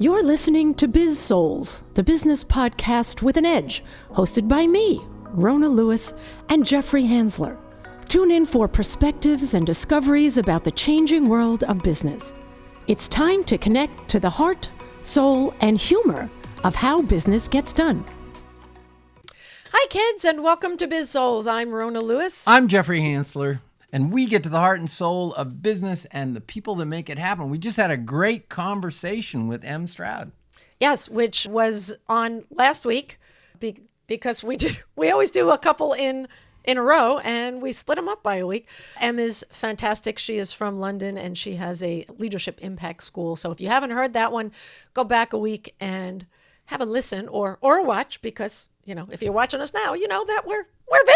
You're listening to Biz-Souls, the business podcast with an edge, hosted by me, Rona Lewis, and Jeffrey Hansler. Tune in for perspectives and discoveries about the changing world of business. It's time to connect to the heart, soul, and humor of how business gets done. Hi, kids, and welcome to Biz-Souls. I'm Rona Lewis. I'm Jeffrey Hansler. And we get to the heart and soul of business and the people that make it happen. We just had a great conversation with M. Stroud. Yes, which was on last week because we always do a couple in a row and we split them up by a week. M is fantastic. She is from London and she has a leadership impact school. So if you haven't heard that one, go back a week and have a listen or watch because, you know, if you're watching us now, you know that we're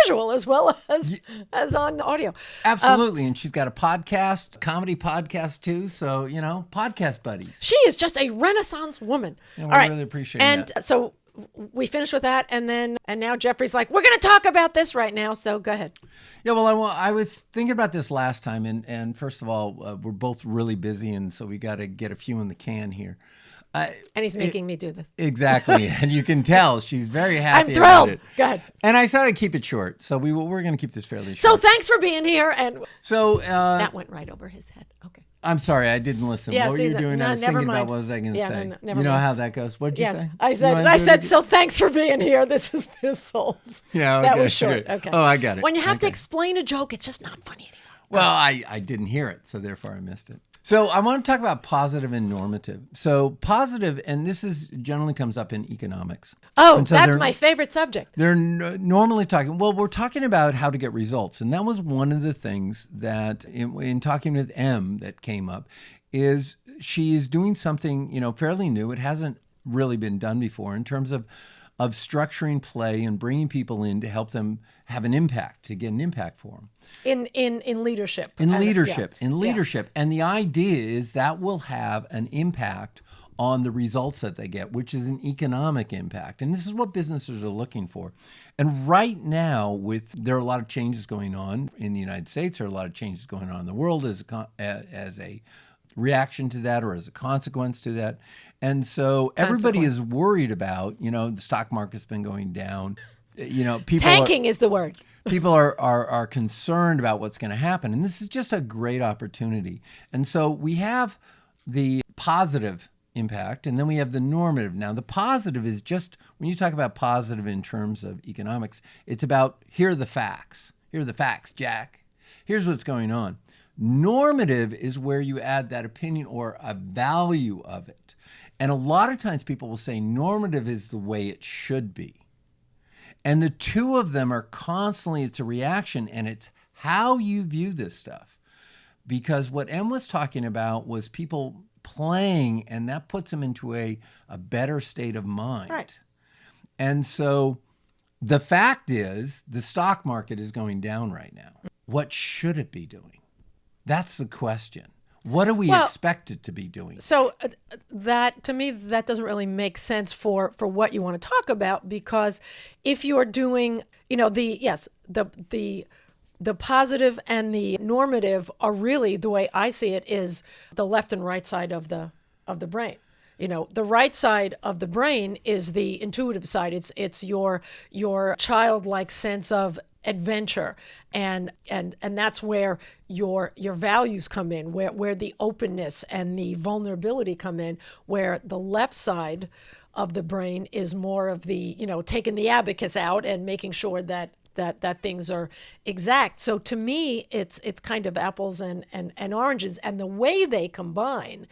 visual as well as on audio. Absolutely. And she's got a podcast, comedy podcast too. So, you know, podcast buddies. She is just a Renaissance woman. Yeah, we All right. really appreciate that. And so we finished with that. And now Jeffrey's like, we're going to talk about this right now. So go ahead. Yeah, well, I was thinking about this last time. And first of all, we're both really busy. And so we got to get a few in the can here. And he's making me do this. Exactly. And you can tell she's very happy I'm thrilled. about it. Go ahead. And I said I'd keep it short. So we're going to keep this fairly short. So thanks for being here. And so that went right over his head. Okay. I'm sorry, I didn't listen. Yeah, what were you doing? I was thinking about what was I going to say. Never you know mind. how that goes. What did you say? I said, so thanks for being here. This is Biz-Souls. Yeah, okay, that was short. Okay. Oh, I got it. When you have to explain a joke, it's just not funny anymore. Well, I didn't hear it, so therefore I missed it. So I want to talk about positive and normative. So positive, and this is generally comes up in economics. Oh, so that's my favorite subject. They're normally talking, well, we're talking about how to get results. And that was one of the things that in talking with M that came up is she is doing something, you know, fairly new. It hasn't really been done before in terms of structuring play and bringing people in to help them have an impact, to get an impact for them. In leadership. In leadership. And the idea is that will have an impact on the results that they get, which is an economic impact. And this is what businesses are looking for. And right now, there are a lot of changes going on in the United States, there are a lot of changes going on in the world as a reaction to that or as a consequence to that. And so everybody is worried about, you know, the stock market's been going down. You know, tanking is the word. People are concerned about what's going to happen. And this is just a great opportunity. And so we have the positive impact and then we have the normative. Now, the positive is just, when you talk about positive in terms of economics, it's about, here are the facts. Here are the facts, Jack. Here's what's going on. Normative is where you add that opinion or a value of it. And a lot of times people will say normative is the way it should be. And the two of them are constantly, it's a reaction and it's how you view this stuff. Because what Em was talking about was people playing and that puts them into a better state of mind. Right. And so the fact is the stock market is going down right now. What should it be doing? That's the question. What do we expect it to be doing? So that, to me, that doesn't really make sense for what you want to talk about, because if you're doing, you know, the positive and the normative are really, the way I see it, is the left and right side of the brain. You know, the right side of the brain is the intuitive side. It's your childlike sense of adventure, and that's where your values come in, where the openness and the vulnerability come in, where the left side of the brain is more of the, you know, taking the abacus out and making sure that things are exact. So to me, it's kind of apples and oranges, and the way they combine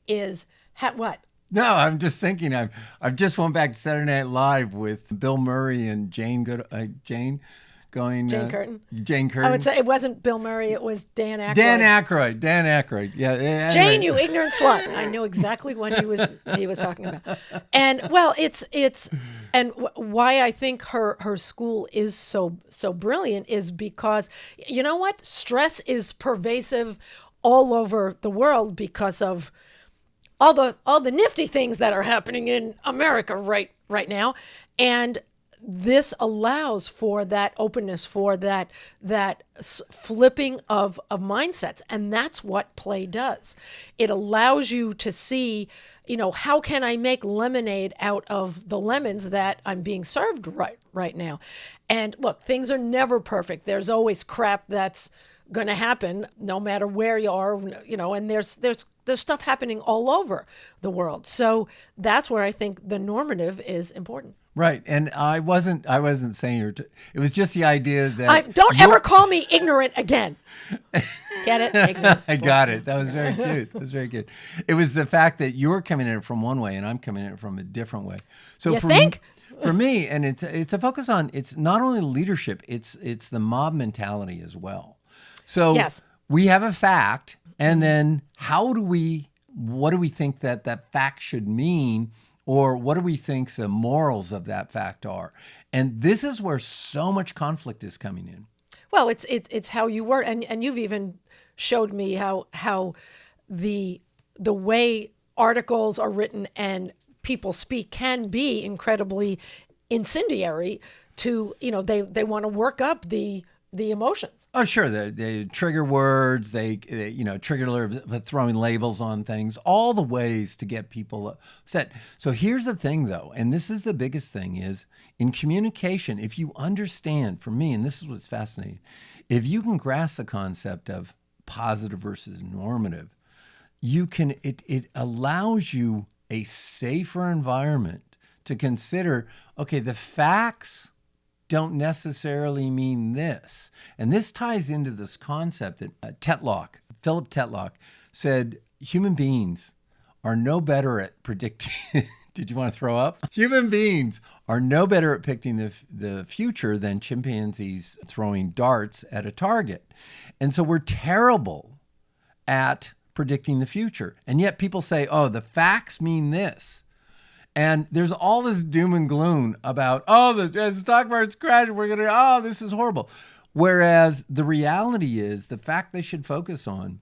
is what? No, I'm just thinking. I've just went back to Saturday Night Live with Bill Murray and Jane Curtin. Jane Curtin. Oh, it wasn't Bill Murray. It was Dan Aykroyd. Dan Aykroyd. Yeah. Anyway. Jane, you ignorant slut. I know exactly what he was talking about. And well, it's and why I think her school is so brilliant is because, you know what? Stress is pervasive all over the world because of all the nifty things that are happening in America right now, and this allows for that openness, for that flipping of mindsets, and that's what play does. It allows you to see, how can I make lemonade out of the lemons that I'm being served right now? And look, things are never perfect. There's always crap that's going to happen, no matter where you are, and there's stuff happening all over the world. So that's where I think the normative is important. Right, and I wasn't saying it was just the idea that don't ever call me ignorant again. Get it? Ignorant. I got it. That was very cute. That was very good. It was the fact that you're coming at it from one way and I'm coming at it from a different way. So you think? For me, and it's a focus on, it's not only leadership, it's the mob mentality as well. So yes. We have a fact, and then what do we think that fact should mean? Or what do we think the morals of that fact are? And this is where so much conflict is coming in. Well, it's how you word, and you've even showed me how the way articles are written and people speak can be incredibly incendiary to, they want to work up the emotions. Oh, sure. They trigger words, they trigger throwing labels on things, all the ways to get people upset. So here's the thing, though, and this is the biggest thing, is in communication, if you understand, for me, and this is what's fascinating, if you can grasp the concept of positive versus normative, it allows you a safer environment to consider, okay, the facts don't necessarily mean this. And this ties into this concept that Philip Tetlock said, human beings are no better at predicting. Did you want to throw up? Human beings are no better at predicting the future than chimpanzees throwing darts at a target. And so we're terrible at predicting the future. And yet people say, oh, the facts mean this. And there's all this doom and gloom about, the stock market's crashing, this is horrible. Whereas the reality is, the fact they should focus on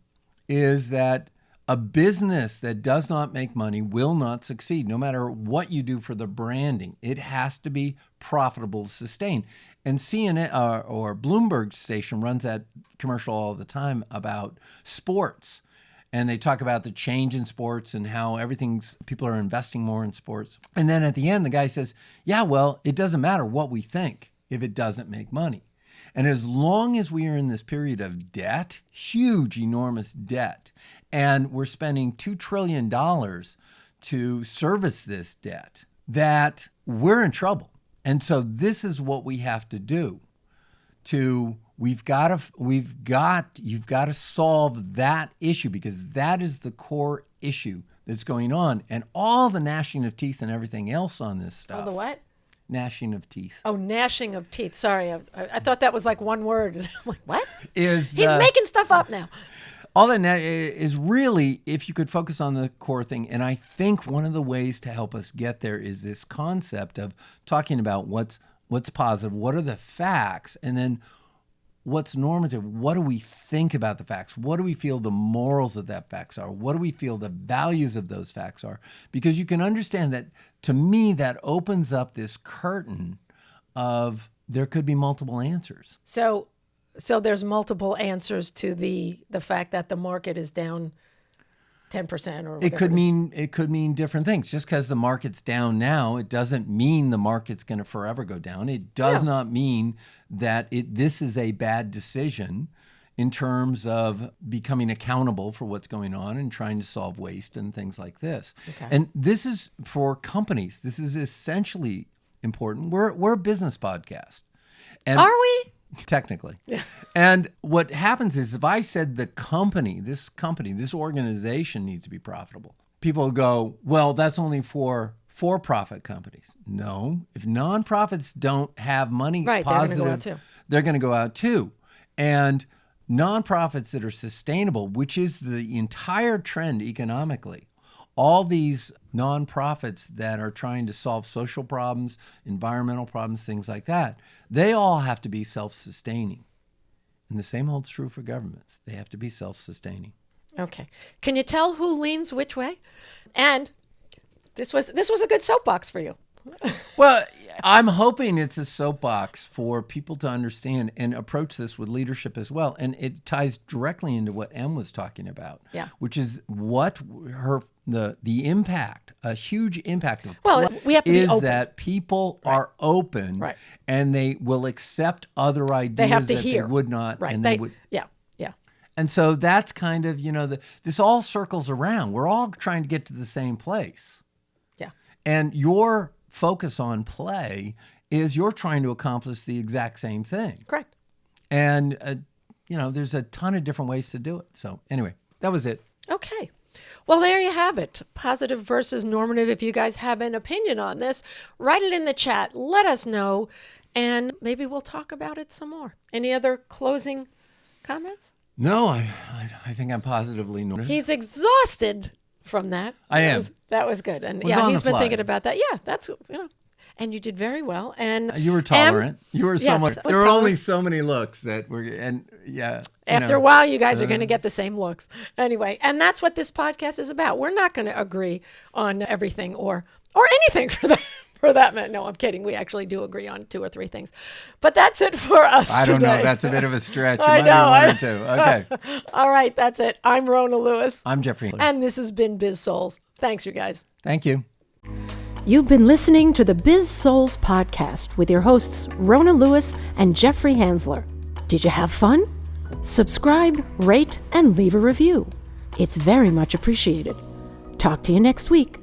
is that a business that does not make money will not succeed, no matter what you do for the branding. It has to be profitable to sustain. And CNN or Bloomberg station runs that commercial all the time about sports. And they talk about the change in sports and how people are investing more in sports. And then at the end, the guy says, yeah, well, it doesn't matter what we think if it doesn't make money. And as long as we are in this period of debt, huge, enormous debt, and we're spending $2 trillion to service this debt, that we're in trouble. And so this is what we have to do you've got to solve that issue, because that is the core issue that's going on. And all the gnashing of teeth and everything else on this stuff. Oh, the what? Gnashing of teeth. Oh, gnashing of teeth. Sorry, I thought that was like one word. I'm like, what? He's making stuff up now. All that is really, if you could focus on the core thing, and I think one of the ways to help us get there is this concept of talking about what's positive, what are the facts, and then what's normative? What do we think about the facts? What do we feel the morals of that facts are? What do we feel the values of those facts are? Because you can understand that, to me, that opens up this curtain of there could be multiple answers. So there's multiple answers to the fact that the market is down 10% or whatever. It could mean different things. Just because the market's down now, it doesn't mean the market's going to forever go down. It does not mean that this is a bad decision in terms of becoming accountable for what's going on and trying to solve waste and things like this. Okay. And this is for companies. This is essentially important. We're a business podcast. And are we? Technically. Yeah. And what happens is, if I said this organization needs to be profitable, people go, well, that's only for for-profit companies. No, if nonprofits don't have money positive, they're going to go out too. And nonprofits that are sustainable, which is the entire trend economically, all these nonprofits that are trying to solve social problems, environmental problems, things like that, they all have to be self-sustaining. And the same holds true for governments. They have to be self-sustaining. Okay. Can you tell who leans which way? And this was a good soapbox for you. Well, I'm hoping it's a soapbox for people to understand and approach this with leadership as well. And it ties directly into what Em was talking about, which is what the impact, a huge impact of we have to be open. that people are open and they will accept other ideas they have to that hear. they would not. Right. And they would. Yeah. And so that's kind of, this all circles around. We're all trying to get to the same place. Yeah. And your focus on play is you're trying to accomplish the exact same thing. Correct. And, there's a ton of different ways to do it. So anyway, that was it. Okay. Well, there you have it. Positive versus normative. If you guys have an opinion on this, write it in the chat. Let us know. And maybe we'll talk about it some more. Any other closing comments? No, I think I'm positively normative. He's exhausted from that. I am. That was good. And on he's the been fly. thinking about that. Yeah, that's, and you did very well. And you were tolerant. You were somewhat. I was There were tolerant. only so many looks that were, and yeah. After a while, you guys are going to get the same looks. Anyway, and that's what this podcast is about. We're not going to agree on everything or anything for that matter. No, I'm kidding. We actually do agree on 2 or 3 things. But that's it for us I don't know. today. That's a bit of a stretch. I It know. might be 1 or 2. Okay. All right, that's it. I'm Rona Lewis. I'm Jeffrey. And this has been Biz-Souls. Thanks, you guys. Thank you. You've been listening to the Biz-Souls podcast with your hosts, Rona Lewis and Jeffrey Hansler. Did you have fun? Subscribe, rate, and leave a review. It's very much appreciated. Talk to you next week.